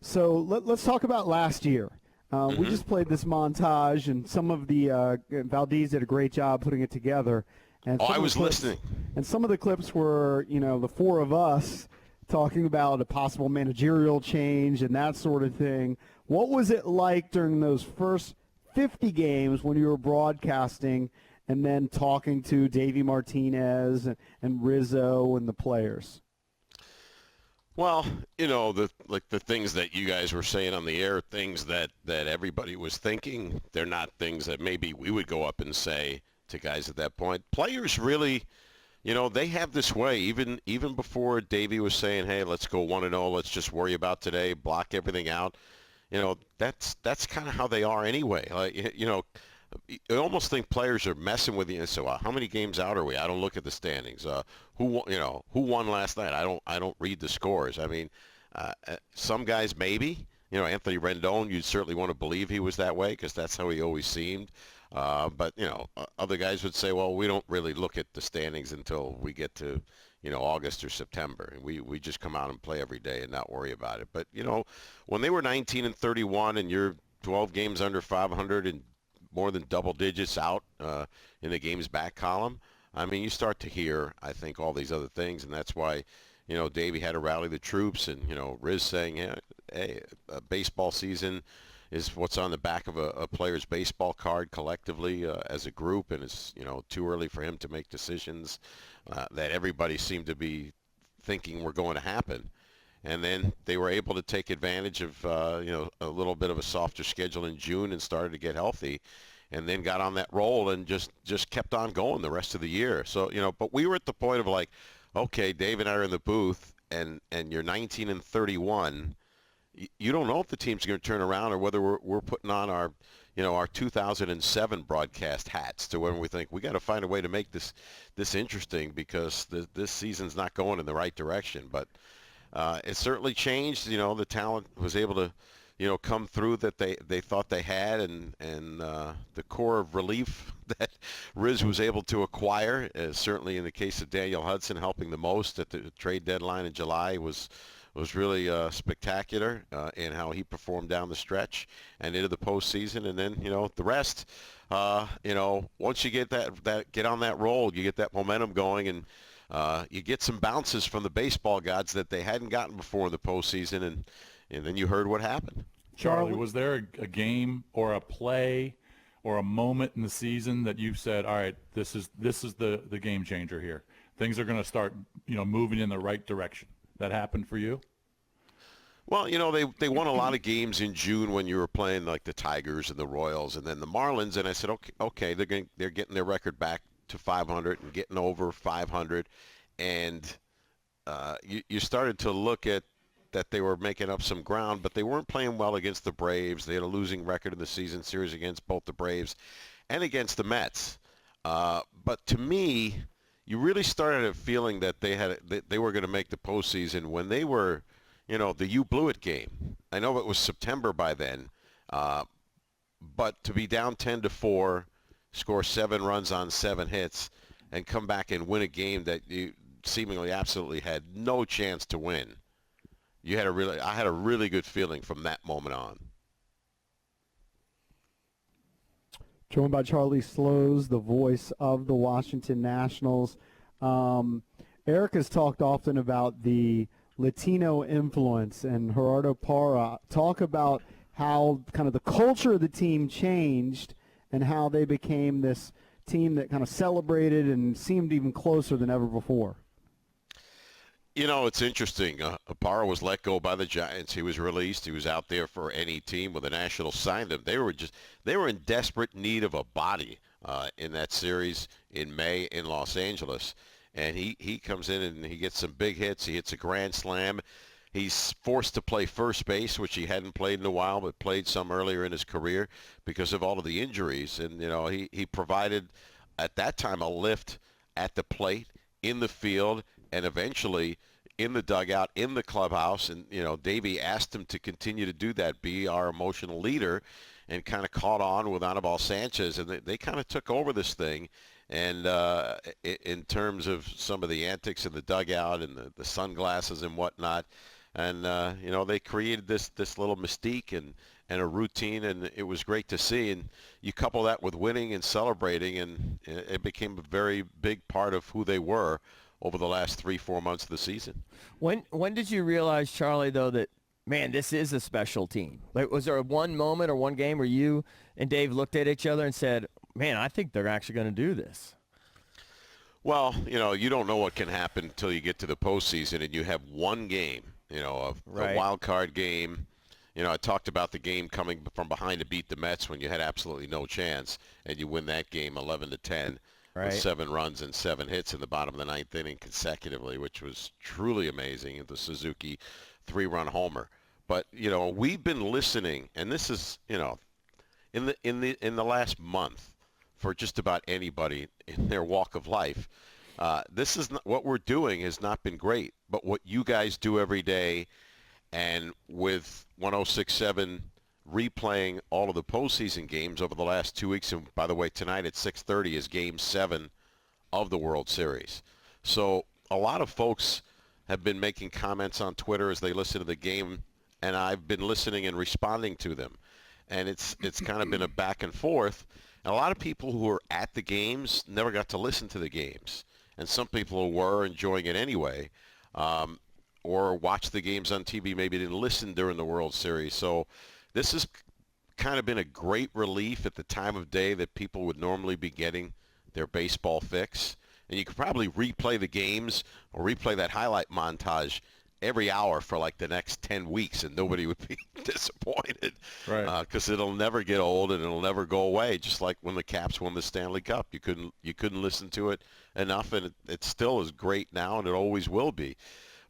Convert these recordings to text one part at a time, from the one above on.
So let's talk about last year. We just played this montage, and some of the Valdez did a great job putting it together. And I was listening. And some of the clips were, the four of us talking about a possible managerial change and that sort of thing. What was it like during those first 50 games when you were broadcasting and then talking to Davey Martinez and Rizzo and the players? Well, the things that you guys were saying on the air, things that everybody was thinking, they're not things that maybe we would go up and say to guys at that point. Players really, they have this way. Even before Davey was saying, hey, let's go 1-0, let's just worry about today, block everything out. That's kind of how they are anyway. I almost think players are messing with you. So, how many games out are we? I don't look at the standings. Who won last night? I don't read the scores. I mean, some guys maybe. Anthony Rendon, you'd certainly want to believe he was that way because that's how he always seemed. But other guys would say, well, we don't really look at the standings until we get to August or September. We just come out and play every day and not worry about it. But when they were 19-31 and you're 12 games under 500 and more than double digits out in the game's back column, I mean, you start to hear, I think, all these other things, and that's why, Davey had to rally the troops, and, Riz saying, hey, a baseball season is what's on the back of a player's baseball card collectively as a group, and it's, too early for him to make decisions that everybody seemed to be thinking were going to happen. And then they were able to take advantage of, a little bit of a softer schedule in June and started to get healthy and then got on that roll and just kept on going the rest of the year. So, but we were at the point of like, okay, Dave and I are in the booth and you're 19-31. You don't know if the team's going to turn around or whether we're putting on our 2007 broadcast hats to when we think we got to find a way to make this interesting because this season's not going in the right direction. But it certainly changed. The talent was able to, come through that they thought they had, and the core of relief that Riz was able to acquire, certainly in the case of Daniel Hudson, helping the most at the trade deadline in July was really spectacular in how he performed down the stretch and into the postseason. And then, the rest, once you get get on that roll, you get that momentum going, and you get some bounces from the baseball gods that they hadn't gotten before in the postseason, and then you heard what happened. Charlie, was there a game or a play or a moment in the season that you said, all right, this is the game changer here. Things are going to start, moving in the right direction. That happened for you? Well, they won a lot of games in June when you were playing like the Tigers and the Royals and then the Marlins, and I said, okay, they're getting their record back to 500 and getting over 500, and you started to look at that they were making up some ground, but they weren't playing well against the Braves. They had a losing record in the season series against both the Braves and against the Mets. But to me, you really started a feeling that they were going to make the postseason when they were, the You Blew It game. I know it was September by then, but to be down 10-4, score 7 runs on 7 hits, and come back and win a game that you seemingly absolutely had no chance to win. I had a really good feeling from that moment on. Joined by Charlie Sloane, the voice of the Washington Nationals. Eric has talked often about the Latino influence, and Gerardo Parra talk about how kind of the culture of the team changed and how they became this team that kind of celebrated and seemed even closer than ever before. It's interesting. Parra was let go by the Giants. He was released. He was out there for any team when the Nationals signed him. They were in desperate need of a body in that series in May in Los Angeles. And he comes in and he gets some big hits. He hits a grand slam. He's forced to play first base, which he hadn't played in a while, but played some earlier in his career because of all of the injuries. And, he provided, at that time, a lift at the plate, in the field, and eventually in the dugout, in the clubhouse. And, Davey asked him to continue to do that, be our emotional leader, and kind of caught on with Anibal Sanchez. And they kind of took over this thing. And in terms of some of the antics in the dugout and the sunglasses and whatnot, And they created this little mystique and a routine, and it was great to see. And you couple that with winning and celebrating, and it became a very big part of who they were over the last 3-4 months of the season. When did you realize, Charlie, though, that, man, this is a special team? Like, was there one moment or one game where you and Dave looked at each other and said, man, I think they're actually going to do this? Well, you don't know what can happen until you get to the postseason and you have one game, a wild card game. I talked about the game coming from behind to beat the Mets when you had absolutely no chance, and you win that game 11-10 with 7 runs and 7 hits in the bottom of the 9th inning consecutively, which was truly amazing. The Suzuki 3-run homer. But we've been listening, and this is in the last month for just about anybody in their walk of life. This is not, what we're doing has not been great, but what you guys do every day. And with 106.7 replaying all of the postseason games over the last 2 weeks, and by the way, tonight at 6:30 is Game 7 of the World Series. So a lot of folks have been making comments on Twitter as they listen to the game, and I've been listening and responding to them. And it's kind of been a back and forth. And a lot of people who were at the games never got to listen to the games. And some people who were enjoying it anyway, or watch the games on TV, maybe didn't listen during the World Series. So this has kind of been a great relief at the time of day that people would normally be getting their baseball fix. And you could probably replay the games or replay that highlight montage every hour for like the next 10 weeks, and nobody would be disappointed. Right. Because it'll never get old and it'll never go away, just like when the Caps won the Stanley Cup. You couldn't listen to it enough, and it still is great now, and it always will be.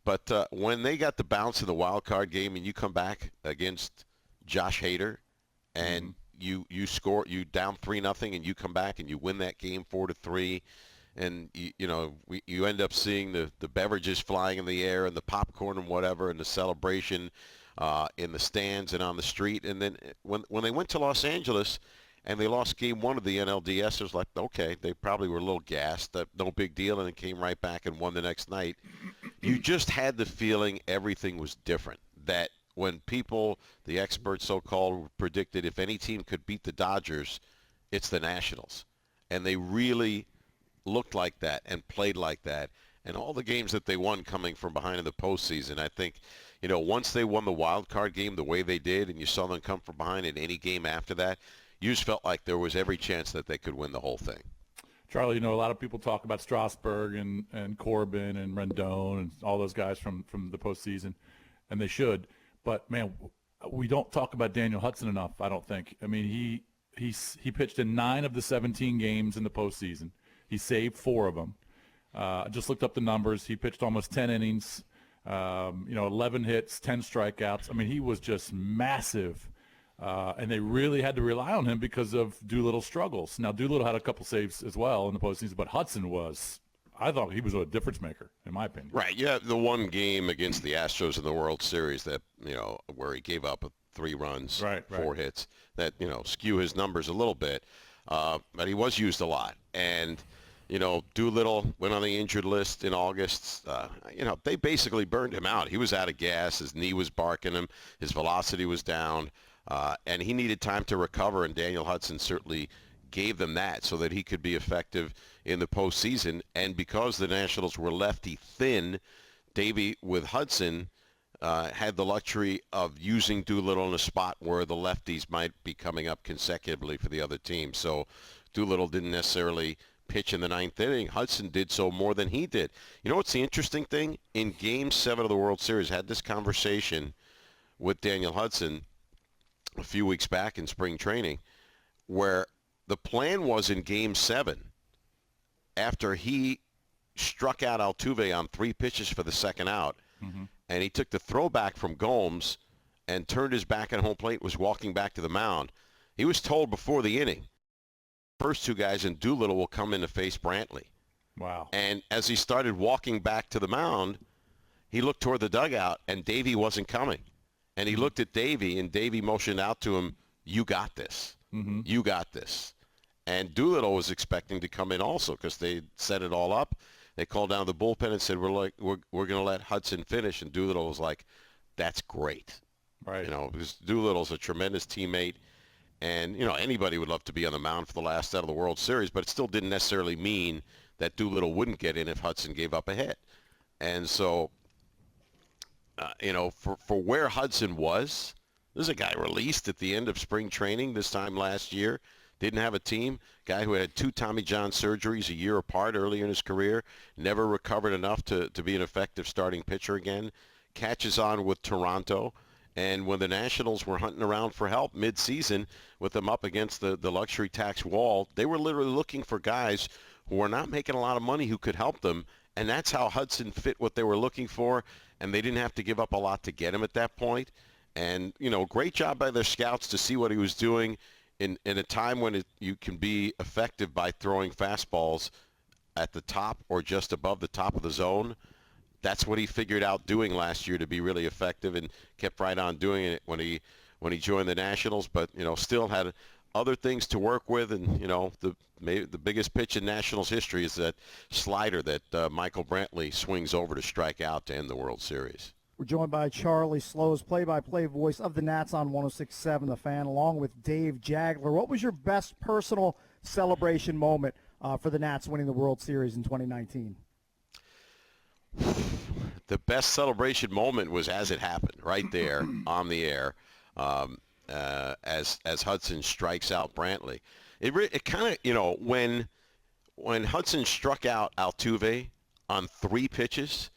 But when they got the bounce in the wild card game and you come back against Josh Hader and you down 3-0 and you come back and you win that game 4-3, and you end up seeing the beverages flying in the air and the popcorn and whatever and the celebration in the stands and on the street. And then when they went to Los Angeles and they lost Game 1 of the NLDS, it was like, okay, they probably were a little gassed, no big deal, and then came right back and won the next night. You just had the feeling everything was different, that when people, the experts so-called, predicted if any team could beat the Dodgers, it's the Nationals. And they really looked like that and played like that. And all the games that they won coming from behind in the postseason, I think, once they won the wild card game the way they did and you saw them come from behind in any game after that, you just felt like there was every chance that they could win the whole thing. Charlie, a lot of people talk about Strasburg and Corbin and Rendon and all those guys from the postseason, and they should. But, man, we don't talk about Daniel Hudson enough, I don't think. I mean, he pitched in 9 of the 17 games in the postseason. He saved 4 of them. I just looked up the numbers. He pitched almost 10 innings, 11 hits, 10 strikeouts. I mean, he was just massive. And they really had to rely on him because of Doolittle's struggles. Now, Doolittle had a couple saves as well in the postseason, but Hudson I thought he was a difference maker, in my opinion. Right. Yeah, the one game against the Astros in the World Series that, where he gave up 3 runs, 4 hits, that, skew his numbers a little bit. But he was used a lot. And, Doolittle went on the injured list in August. They basically burned him out. He was out of gas. His knee was barking him. His velocity was down. And he needed time to recover, and Daniel Hudson certainly gave them that so that he could be effective in the postseason. And because the Nationals were lefty thin, Davey with Hudson had the luxury of using Doolittle in a spot where the lefties might be coming up consecutively for the other team. So Doolittle didn't necessarily pitch in the 9th inning. Hudson did so more than he did. What's the interesting thing? In Game 7 of the World Series, I had this conversation with Daniel Hudson a few weeks back in spring training, where the plan was in Game 7, after he struck out Altuve on 3 pitches for the second out, and he took the throwback from Gomes and turned his back at home plate, was walking back to the mound. He was told before the inning, first 2 guys in Doolittle will come in to face Brantley. Wow. And as he started walking back to the mound, he looked toward the dugout, and Davey wasn't coming. And he looked at Davey, and Davey motioned out to him, you got this. You got this. And Doolittle was expecting to come in also because they set it all up. They called down the bullpen and said, we're going to let Hudson finish. And Doolittle was like, that's great. Right. Because Doolittle's a tremendous teammate. And, anybody would love to be on the mound for the last out of the World Series, but it still didn't necessarily mean that Doolittle wouldn't get in if Hudson gave up a hit. And so, for where Hudson was, this is a guy released at the end of spring training this time last year, didn't have a team, guy who had 2 Tommy John surgeries a year apart earlier in his career, never recovered enough to be an effective starting pitcher again, catches on with Toronto. And when the Nationals were hunting around for help mid-season with them up against the luxury tax wall, they were literally looking for guys who were not making a lot of money who could help them. And that's how Hudson fit what they were looking for. And they didn't have to give up a lot to get him at that point. And, great job by their scouts to see what he was doing in a time when you can be effective by throwing fastballs at the top or just above the top of the zone. That's what he figured out doing last year to be really effective, and kept right on doing it when he joined the Nationals. But still had other things to work with, and the biggest pitch in Nationals history is that slider that Michael Brantley swings over to strike out to end the World Series. We're joined by Charlie Sloane, play-by-play voice of the Nats on 106.7 The Fan, along with Dave Jagler. What was your best personal celebration moment for the Nats winning the World Series in 2019? The best celebration moment was as it happened, right there on the air, as Hudson strikes out Brantley. It kind of, when Hudson struck out Altuve on 3 pitches,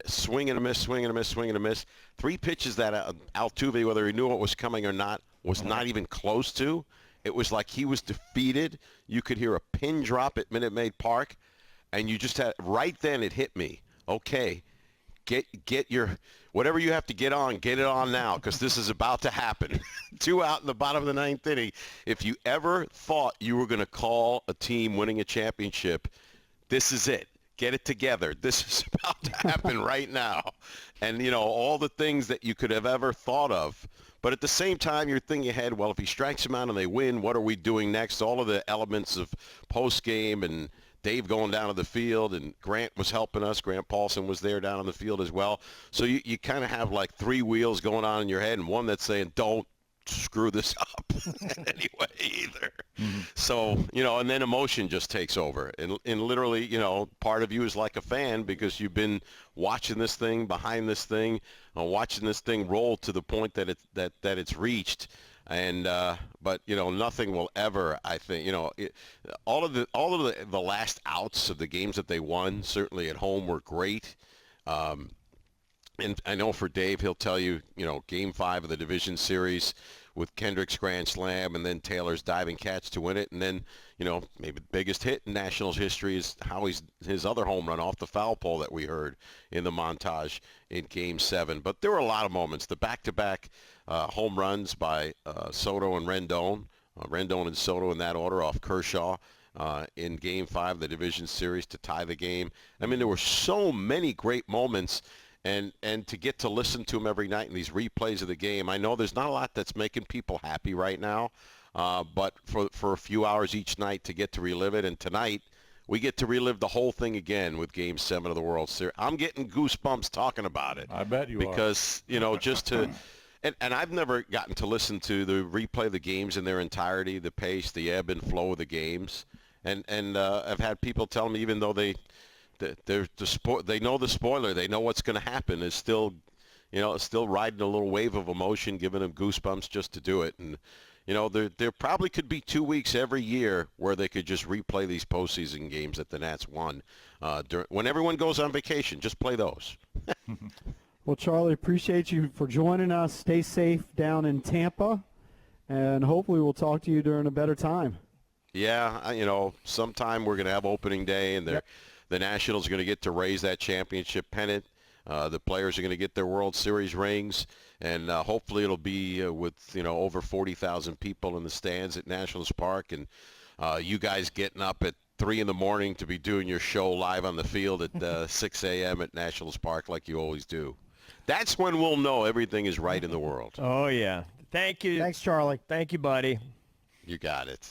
swing and a miss, swing and a miss, swing and a miss, 3 pitches that Altuve, whether he knew what was coming or not, was not even close to. It was like he was defeated. You could hear a pin drop at Minute Maid Park, and you just had, right then it hit me. Okay, get your, whatever you have to get it on now, because this is about to happen. 2 out in the bottom of the 9th inning. If you ever thought you were going to call a team winning a championship, this is it. Get it together. This is about to happen right now. And, all the things that you could have ever thought of. But at the same time, you're thinking ahead, well, if he strikes him out and they win, what are we doing next? All of the elements of post-game and Dave going down to the field, and Grant was helping us. Grant Paulson was there down on the field as well. So you kind of have like 3 wheels going on in your head, and one that's saying, don't screw this up anyway either. Mm-hmm. So, and then emotion just takes over. And literally, part of you is like a fan because you've been watching this thing, behind this thing, watching this thing roll to the point that it's reached. And but nothing will ever, I think, all of the last outs of the games that they won, certainly at home, were great. And I know for Dave, he'll tell you, Game 5 of the division series with Kendrick's grand slam and then Taylor's diving catch to win it, and then maybe the biggest hit in Nationals history is his other home run off the foul pole that we heard in the montage in Game 7. But there were a lot of moments. The back-to-back home runs by Soto and Rendon, Rendon and Soto in that order off Kershaw in Game 5 of the division series to tie the game. I mean, there were so many great moments. And to get to listen to them every night in these replays of the game, I know there's not a lot that's making people happy right now, but for a few hours each night to get to relive it, and tonight we get to relive the whole thing again with Game 7 of the World Series. I'm getting goosebumps talking about it. I bet you because, just to – and I've never gotten to listen to the replay of the games in their entirety, the pace, the ebb and flow of the games. And I've had people tell me, even though they know the spoiler, they know what's going to happen, is still, still riding a little wave of emotion, giving them goosebumps just to do it. And, there probably could be 2 weeks every year where they could just replay these postseason games that the Nats won. When everyone goes on vacation, just play those. Well, Charlie, appreciate you for joining us. Stay safe down in Tampa, and hopefully we'll talk to you during a better time. Yeah, sometime we're going to have opening day, and the Nationals are going to get to raise that championship pennant. The players are going to get their World Series rings, and hopefully it'll be with over 40,000 people in the stands at Nationals Park, and you guys getting up at 3 in the morning to be doing your show live on the field at 6 a.m. at Nationals Park like you always do. That's when we'll know everything is right in the world. Oh, yeah. Thank you. Thanks, Charlie. Thank you, buddy. You got it.